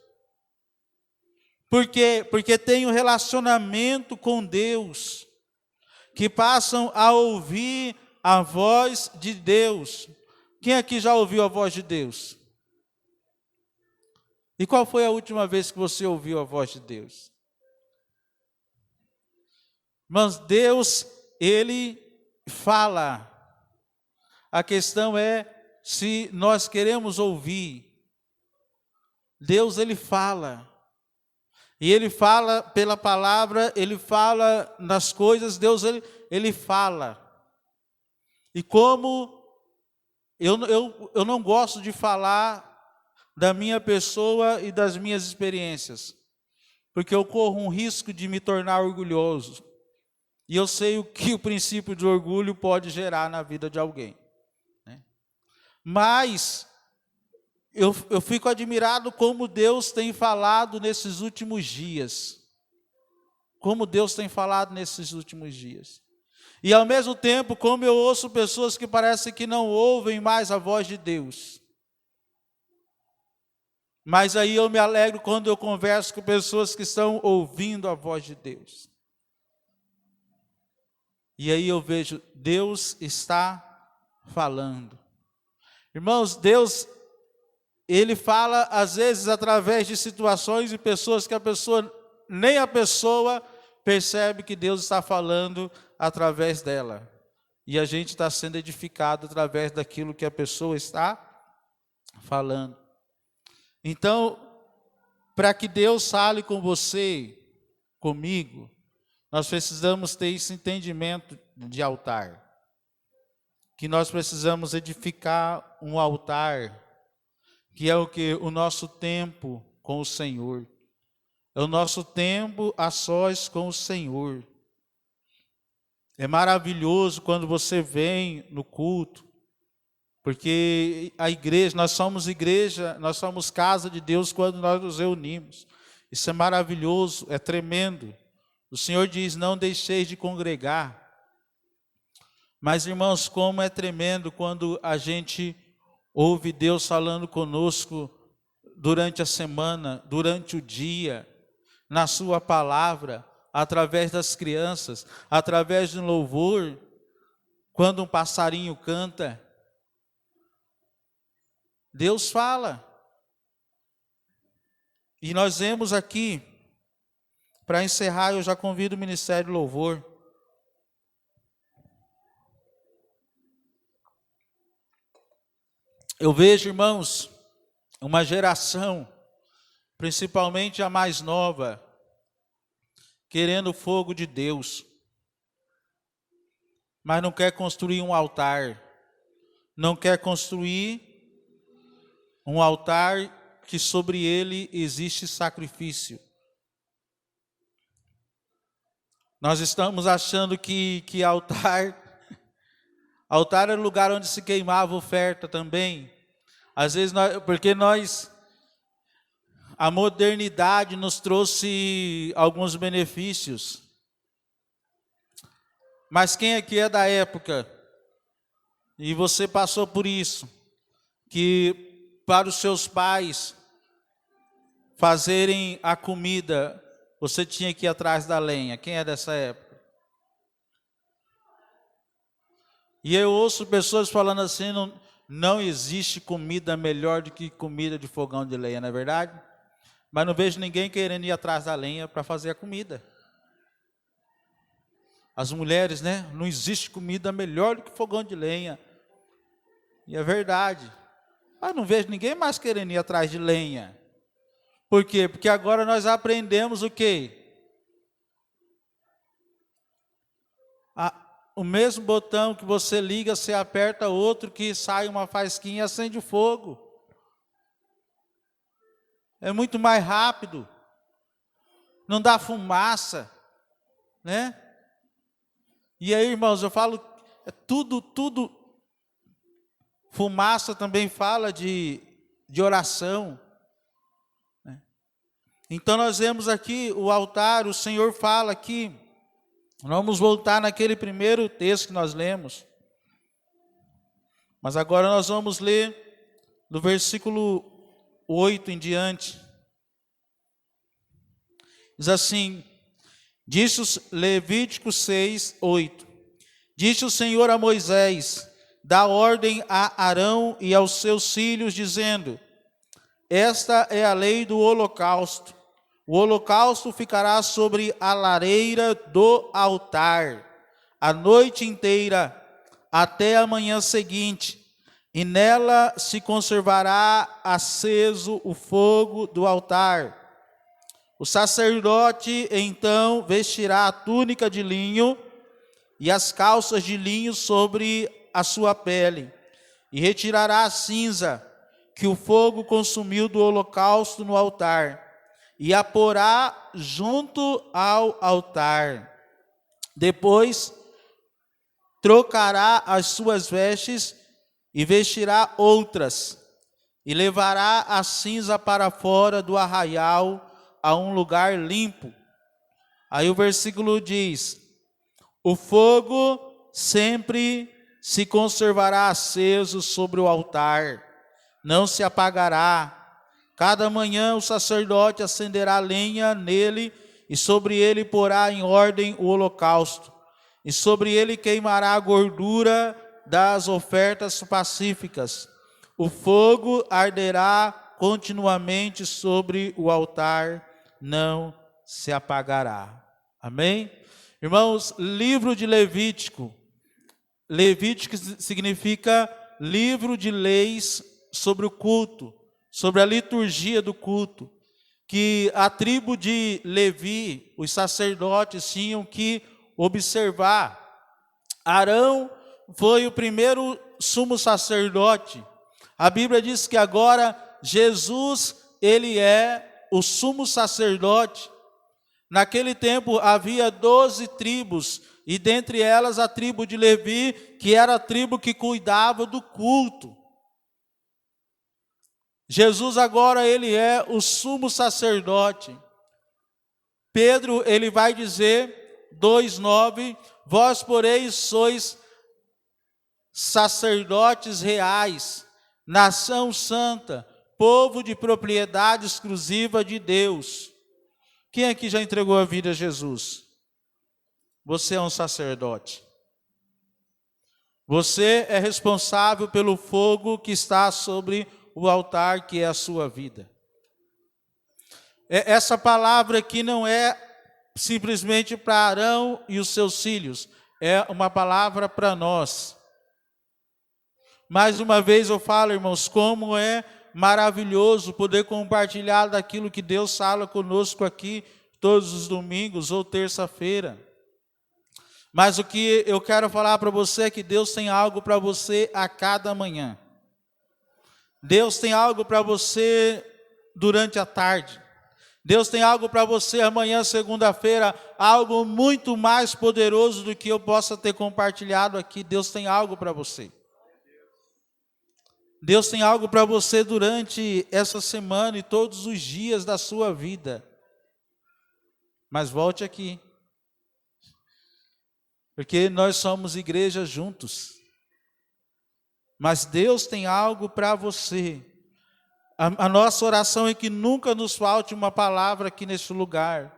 Por quê? Porque tem um relacionamento com Deus, que passam a ouvir a voz de Deus. Quem aqui já ouviu a voz de Deus? E qual foi a última vez que você ouviu a voz de Deus? Mas Deus, Ele fala. A questão é se nós queremos ouvir. Deus, Ele fala. E Ele fala pela palavra, Ele fala nas coisas, Deus, Ele fala. E como eu não gosto de falar da minha pessoa e das minhas experiências, porque eu corro um risco de me tornar orgulhoso. E eu sei o que o princípio de orgulho pode gerar na vida de alguém, né? Mas eu fico admirado como Deus tem falado nesses últimos dias. Como Deus tem falado nesses últimos dias. E ao mesmo tempo, como eu ouço pessoas que parecem que não ouvem mais a voz de Deus. Mas aí eu me alegro quando eu converso com pessoas que estão ouvindo a voz de Deus. E aí eu vejo, Deus está falando. Irmãos, Deus, Ele fala às vezes através de situações e pessoas que nem a pessoa percebe que Deus está falando através dela. E a gente está sendo edificado através daquilo que a pessoa está falando. Então, para que Deus fale com você, comigo, nós precisamos ter esse entendimento de altar. Que nós precisamos edificar um altar, que é o que? O nosso tempo com o Senhor. É o nosso tempo a sós com o Senhor. É maravilhoso quando você vem no culto, porque a igreja, nós somos casa de Deus quando nós nos reunimos. Isso é maravilhoso, é tremendo. O Senhor diz: não deixeis de congregar. Mas, irmãos, como é tremendo quando a gente ouve Deus falando conosco durante a semana, durante o dia, na sua palavra, através das crianças, através do louvor, quando um passarinho canta. Deus fala. E nós vemos aqui, para encerrar, eu já convido o Ministério do Louvor. Eu vejo, irmãos, uma geração, principalmente a mais nova, querendo o fogo de Deus, mas não quer construir um altar, não quer construir um altar que sobre ele existe sacrifício. Nós estamos achando que altar é o lugar onde se queimava oferta também. Às vezes, a modernidade nos trouxe alguns benefícios. Mas quem aqui é da época, e você passou por isso, que para os seus pais fazerem a comida, você tinha que ir atrás da lenha? Quem é dessa época? E eu ouço pessoas falando assim: não existe comida melhor do que comida de fogão de lenha, não é verdade? Mas não vejo ninguém querendo ir atrás da lenha para fazer a comida. As mulheres, né? Não existe comida melhor do que fogão de lenha. E é verdade. Mas não vejo ninguém mais querendo ir atrás de lenha. Por quê? Porque agora nós aprendemos o quê? O mesmo botão que você liga, você aperta outro que sai uma faísquinha e acende o fogo. É muito mais rápido. Não dá fumaça, né? E aí, irmãos, eu falo, tudo. Fumaça também fala de oração. Né? Então nós vemos aqui o altar, o Senhor fala aqui. Vamos voltar naquele primeiro texto que nós lemos. Mas agora nós vamos ler do versículo 8 em diante. Diz assim: disse Levítico 6, 8. Disse o Senhor a Moisés: dá ordem a Arão e aos seus filhos, dizendo: esta é a lei do holocausto. O holocausto ficará sobre a lareira do altar a noite inteira, até a manhã seguinte, e nela se conservará aceso o fogo do altar. O sacerdote então vestirá a túnica de linho e as calças de linho sobre a sua pele, e retirará a cinza que o fogo consumiu do holocausto no altar, e a porá junto ao altar. Depois trocará as suas vestes e vestirá outras, e levará a cinza para fora do arraial a um lugar limpo. Aí o versículo diz: o fogo sempre se conservará aceso sobre o altar, não se apagará. Cada manhã o sacerdote acenderá lenha nele, e sobre ele porá em ordem o holocausto, e sobre ele queimará a gordura das ofertas pacíficas. O fogo arderá continuamente sobre o altar, não se apagará. Amém? Irmãos, livro de Levítico. Levítico significa livro de leis sobre o culto, sobre a liturgia do culto, que a tribo de Levi, os sacerdotes, tinham que observar. Arão foi o primeiro sumo sacerdote. A Bíblia diz que agora Jesus, ele é o sumo sacerdote. Naquele tempo havia 12 tribos, e dentre elas a tribo de Levi, que era a tribo que cuidava do culto. Jesus agora ele é o sumo sacerdote. Pedro, ele vai dizer, 2:9, vós, porém, sois sacerdotes reais, nação santa, povo de propriedade exclusiva de Deus. Quem aqui já entregou a vida a Jesus? Você é um sacerdote. Você é responsável pelo fogo que está sobre o altar, que é a sua vida. Essa palavra aqui não é simplesmente para Arão e os seus filhos, é uma palavra para nós. Mais uma vez eu falo, irmãos, como é maravilhoso poder compartilhar daquilo que Deus fala conosco aqui todos os domingos ou terça-feira. Mas o que eu quero falar para você é que Deus tem algo para você a cada manhã. Deus tem algo para você durante a tarde. Deus tem algo para você amanhã, segunda-feira, algo muito mais poderoso do que eu possa ter compartilhado aqui. Deus tem algo para você. Deus tem algo para você durante essa semana e todos os dias da sua vida. Mas volte aqui. Porque nós somos igreja juntos. Mas Deus tem algo para você. A nossa oração é que nunca nos falte uma palavra aqui neste lugar.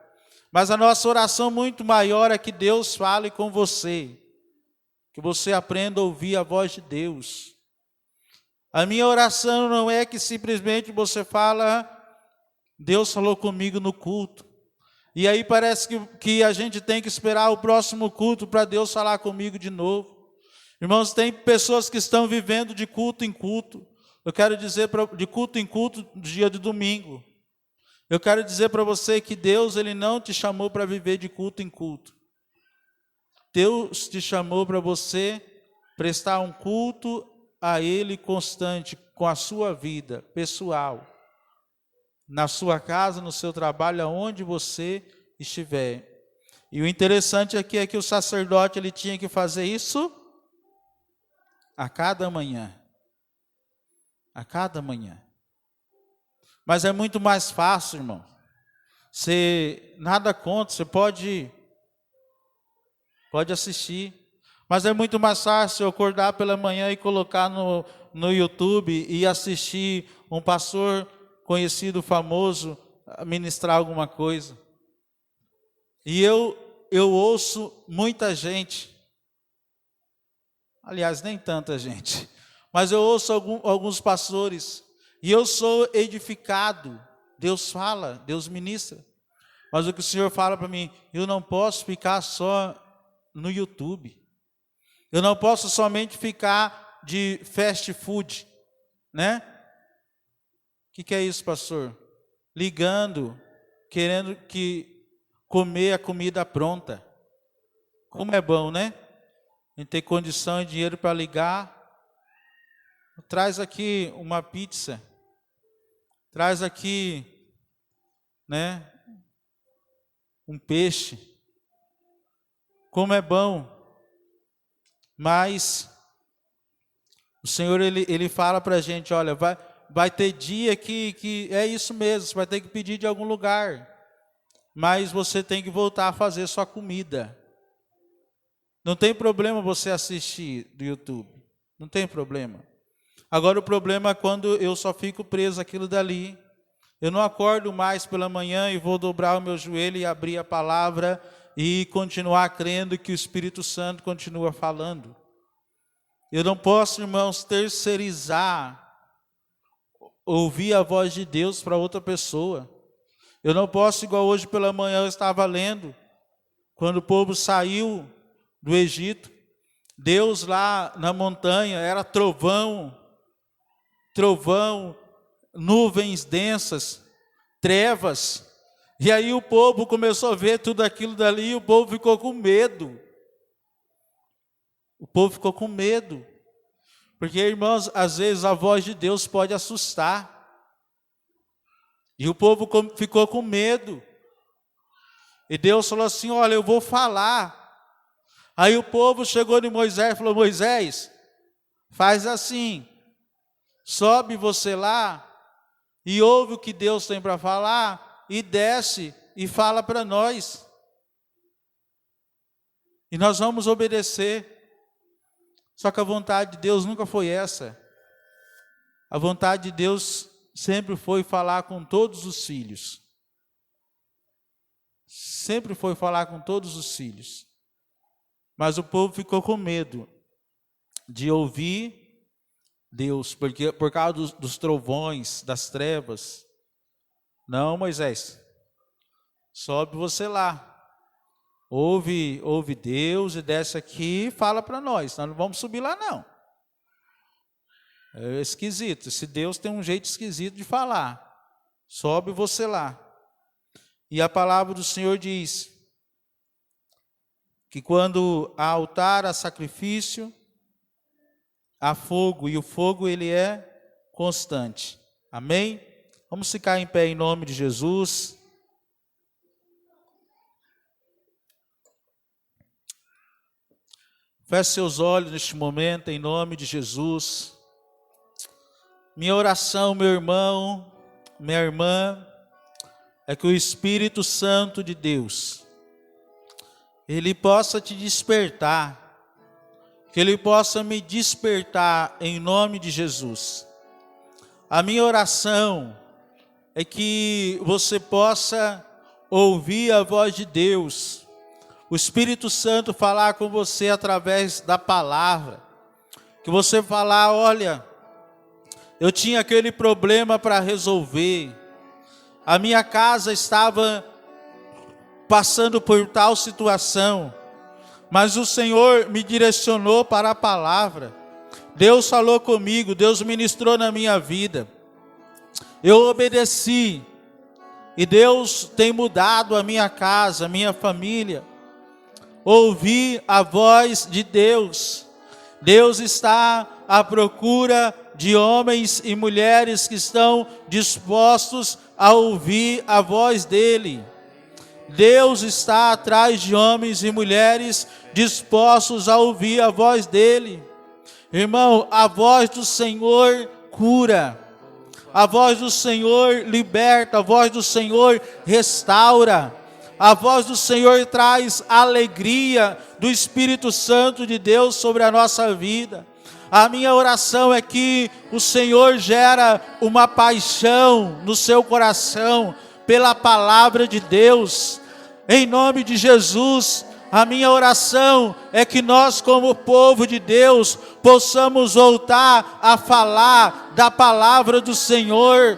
Mas a nossa oração muito maior é que Deus fale com você. Que você aprenda a ouvir a voz de Deus. A minha oração não é que simplesmente você fala, Deus falou comigo no culto. E aí parece que a gente tem que esperar o próximo culto para Deus falar comigo de novo. Irmãos, tem pessoas que estão vivendo de culto em culto. Eu quero dizer, de culto em culto, dia de domingo. Eu quero dizer para você que Deus, Ele não te chamou para viver de culto em culto. Deus te chamou para você prestar um culto a Ele constante, com a sua vida pessoal. Na sua casa, no seu trabalho, aonde você estiver. E o interessante aqui é que o sacerdote, ele tinha que fazer isso a cada manhã. A cada manhã. Mas é muito mais fácil, irmão. Você nada contra, você pode assistir. Mas é muito mais fácil eu acordar pela manhã e colocar no YouTube e assistir um pastor conhecido, famoso, ministrar alguma coisa. E eu ouço muita gente, aliás, nem tanta gente, mas eu ouço alguns pastores, e eu sou edificado. Deus fala, Deus ministra. Mas o que o Senhor fala para mim, eu não posso ficar só no YouTube. Eu não posso somente ficar de fast food, né? O que é isso, pastor? Ligando, querendo comer a comida pronta. Como é bom, né? A gente tem condição e dinheiro para ligar. Traz aqui uma pizza. Traz aqui, né? Um peixe. Como é bom. Mas o Senhor, Ele fala para a gente, olha, vai ter dia que é isso mesmo, você vai ter que pedir de algum lugar, mas você tem que voltar a fazer sua comida. Não tem problema você assistir do YouTube, não tem problema. Agora o problema é quando eu só fico preso àquilo dali. Eu não acordo mais pela manhã e vou dobrar o meu joelho e abrir a palavra e continuar crendo que o Espírito Santo continua falando. Eu não posso, irmãos, terceirizar ouvir a voz de Deus para outra pessoa. Eu não posso, igual hoje pela manhã eu estava lendo, quando o povo saiu do Egito, Deus lá na montanha, era trovão, nuvens densas, trevas, e aí o povo começou a ver tudo aquilo dali e o povo ficou com medo. O povo ficou com medo. Porque, irmãos, às vezes a voz de Deus pode assustar. E o povo ficou com medo. E Deus falou assim, olha, eu vou falar. Aí o povo chegou de Moisés e falou, Moisés, faz assim, sobe você lá e ouve o que Deus tem para falar e desce e fala para nós. E nós vamos obedecer. Só que a vontade de Deus nunca foi essa. A vontade de Deus sempre foi falar com todos os filhos. Sempre foi falar com todos os filhos. Mas o povo ficou com medo de ouvir Deus, porque por causa dos trovões, das trevas. Não, Moisés, sobe você lá. Ouve Deus e desce aqui e fala para nós. Nós não vamos subir lá, não. É esquisito. Esse Deus tem um jeito esquisito de falar. Sobe você lá. E a palavra do Senhor diz que quando há altar, há sacrifício, há fogo. E o fogo, ele é constante. Amém? Vamos ficar em pé em nome de Jesus. Feche seus olhos neste momento, em nome de Jesus. Minha oração, meu irmão, minha irmã, é que o Espírito Santo de Deus, Ele possa te despertar, que Ele possa me despertar em nome de Jesus. A minha oração é que você possa ouvir a voz de Deus, o Espírito Santo falar com você através da palavra, que você falar, olha, eu tinha aquele problema para resolver, a minha casa estava passando por tal situação, mas o Senhor me direcionou para a palavra, Deus falou comigo, Deus ministrou na minha vida, eu obedeci, e Deus tem mudado a minha casa, a minha família. Ouvi a voz de Deus. Deus está à procura de homens e mulheres que estão dispostos a ouvir a voz dEle. Deus está atrás de homens e mulheres dispostos a ouvir a voz dEle. Irmão, a voz do Senhor cura. A voz do Senhor liberta. A voz do Senhor restaura. A voz do Senhor traz alegria do Espírito Santo de Deus sobre a nossa vida. A minha oração é que o Senhor gera uma paixão no seu coração pela palavra de Deus. Em nome de Jesus, a minha oração é que nós, como povo de Deus, possamos voltar a falar da palavra do Senhor.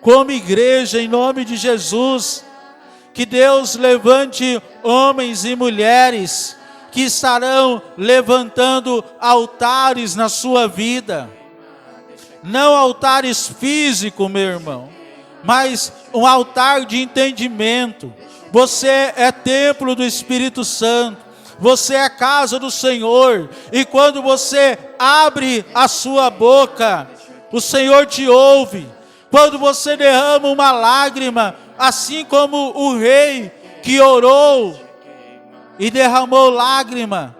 Como igreja, em nome de Jesus, que Deus levante homens e mulheres que estarão levantando altares na sua vida. Não altares físicos, meu irmão, mas um altar de entendimento. Você é templo do Espírito Santo. Você é casa do Senhor. E quando você abre a sua boca, o Senhor te ouve. Quando você derrama uma lágrima, assim como o rei que orou e derramou lágrima,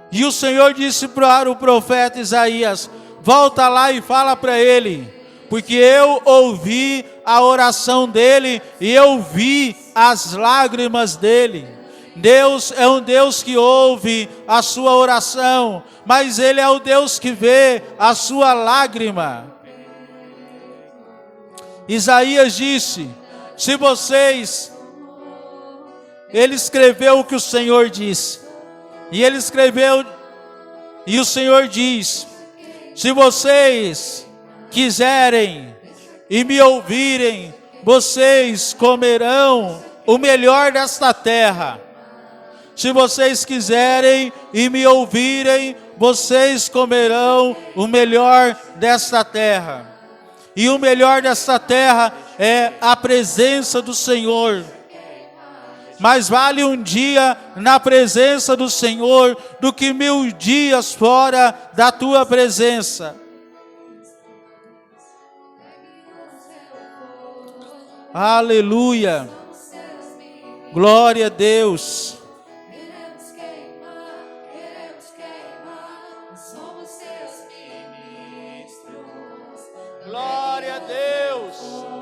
e o Senhor disse para o profeta Isaías, volta lá e fala para ele, porque eu ouvi a oração dele e eu vi as lágrimas dele. Deus é um Deus que ouve a sua oração, mas Ele é o Deus que vê a sua lágrima. Isaías disse, se vocês... Ele escreveu o que o Senhor disse. E ele escreveu, e o Senhor diz, se vocês quiserem e me ouvirem, vocês comerão o melhor desta terra. Se vocês quiserem e me ouvirem, vocês comerão o melhor desta terra. E o melhor desta terra é a presença do Senhor. Mais vale um dia na presença do Senhor do que 1000 dias fora da tua presença. Aleluia. Glória a Deus. Glória a Deus.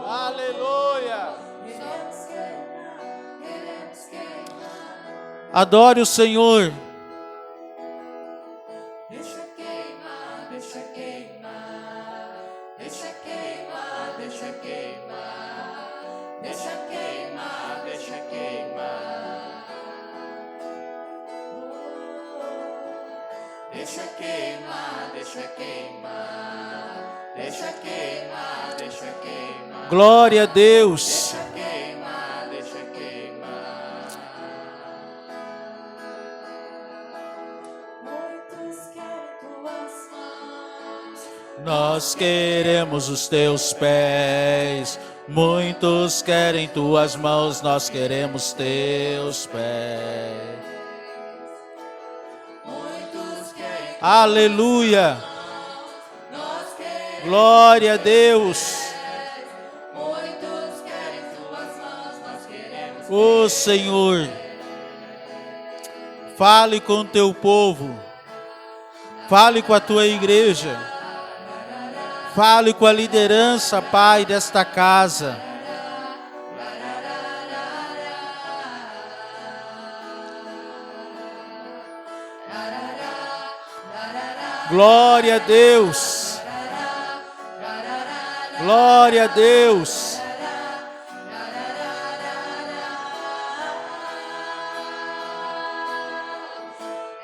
Aleluia. Adore o Senhor. Deixa queimar, deixa queimar, deixa queimar, deixa queimar, deixa queimar, deixa queimar. Deixa queimar, deixa queimar, deixa queimar, deixa queimar. Glória a Deus. Deixa queimar, deixa queimar. Muitos querem tuas mãos, Nós queremos os teus pés. Muitos querem tuas mãos, nós queremos teus pés. muitos querem Aleluia. nós queremos. Glória a Deus. Muitos querem tuas mãos, nós queremos. Ô Senhor, fale com o teu povo. Fale com a tua igreja. Fale com a liderança, Pai, desta casa. Glória a Deus. Glória a Deus.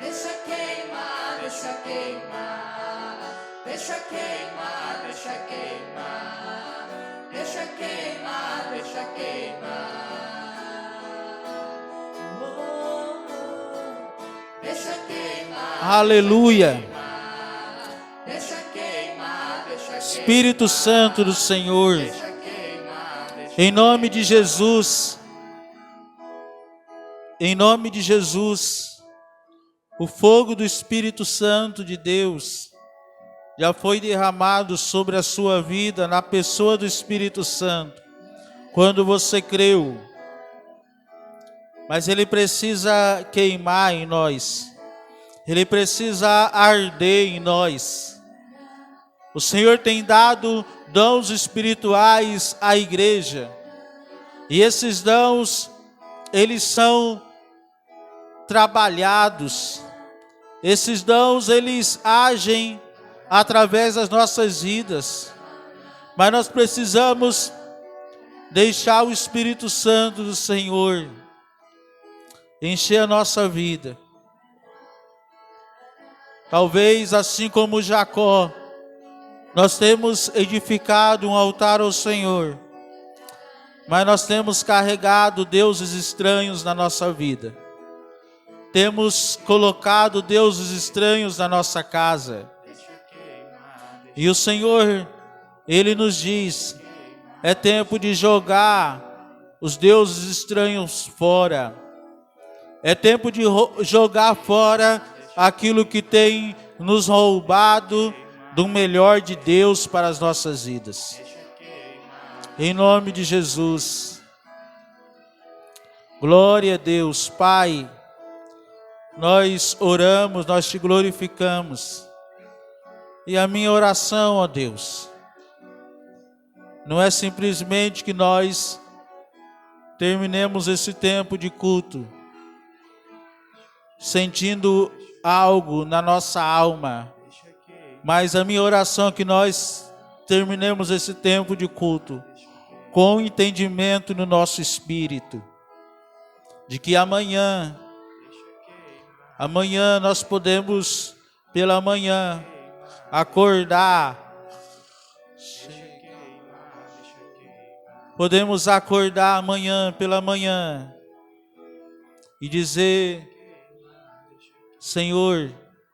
Deixa queimar, deixa queimar, deixa queimar, deixa queimar, deixa queimar, deixa queimar. Deixa queimar, Aleluia. deixa queimar, deixa queimar. Espírito Santo do Senhor, Deixa queimar, deixa em nome de Jesus, em nome de Jesus, o fogo do Espírito Santo de Deus já foi derramado sobre a sua vida na pessoa do Espírito Santo, quando você creu. Mas ele precisa queimar em nós, ele precisa arder em nós. O Senhor tem dado dons espirituais à igreja, e esses dons, eles são trabalhados. Esses dons, eles agem através das nossas vidas, mas nós precisamos deixar o Espírito Santo do Senhor encher a nossa vida. Talvez assim como Jacó, nós temos edificado um altar ao Senhor, mas nós temos carregado deuses estranhos na nossa vida. Temos colocado deuses estranhos na nossa casa. E o Senhor, Ele nos diz, é tempo de jogar os deuses estranhos fora. É tempo de jogar fora aquilo que tem nos roubado do melhor de Deus para as nossas vidas. Em nome de Jesus. Glória a Deus. Pai, nós oramos, nós te glorificamos. E a minha oração, ó Deus, não é simplesmente que nós terminemos esse tempo de culto sentindo algo na nossa alma, mas a minha oração é que nós terminemos esse tempo de culto com entendimento no nosso espírito, de que amanhã nós podemos, pela manhã, acordar. Podemos acordar amanhã, pela manhã, e dizer: Senhor,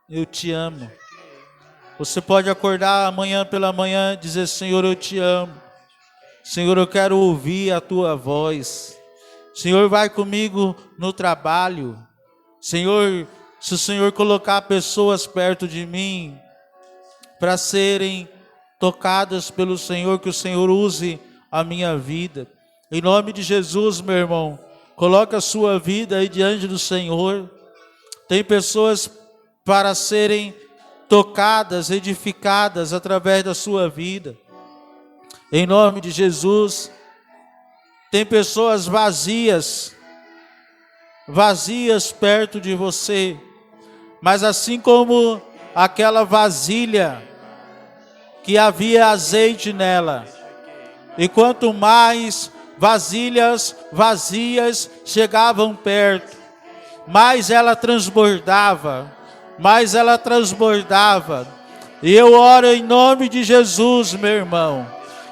eu te amo. Você pode acordar amanhã pela manhã e dizer: Senhor, eu te amo. Senhor, eu quero ouvir a tua voz. Senhor, vai comigo no trabalho. Senhor, se o Senhor colocar pessoas perto de mim para serem tocadas pelo Senhor, que o Senhor use a minha vida. Em nome de Jesus, meu irmão, coloca a sua vida aí diante do Senhor. Tem pessoas para serem tocadas, edificadas através da sua vida. Em nome de Jesus. Tem pessoas vazias vazias perto de você, mas assim como aquela vasilha que havia azeite nela, e quanto mais vasilhas vazias chegavam perto, mais ela transbordava, mais ela transbordava. E eu oro em nome de Jesus, meu irmão,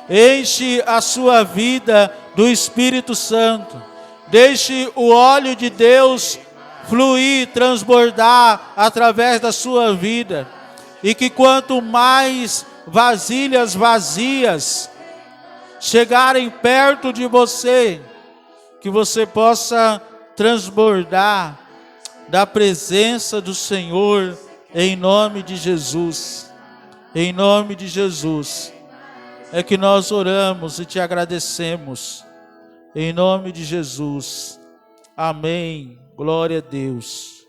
enche a sua vida do Espírito Santo, deixe o óleo de Deus fluir, transbordar através da sua vida, e que quanto mais vasilhas vazias chegarem perto de você, que você possa transbordar da presença do Senhor, em nome de Jesus. Em nome de Jesus é que nós oramos e te agradecemos, em nome de Jesus. Amém. Glória a Deus.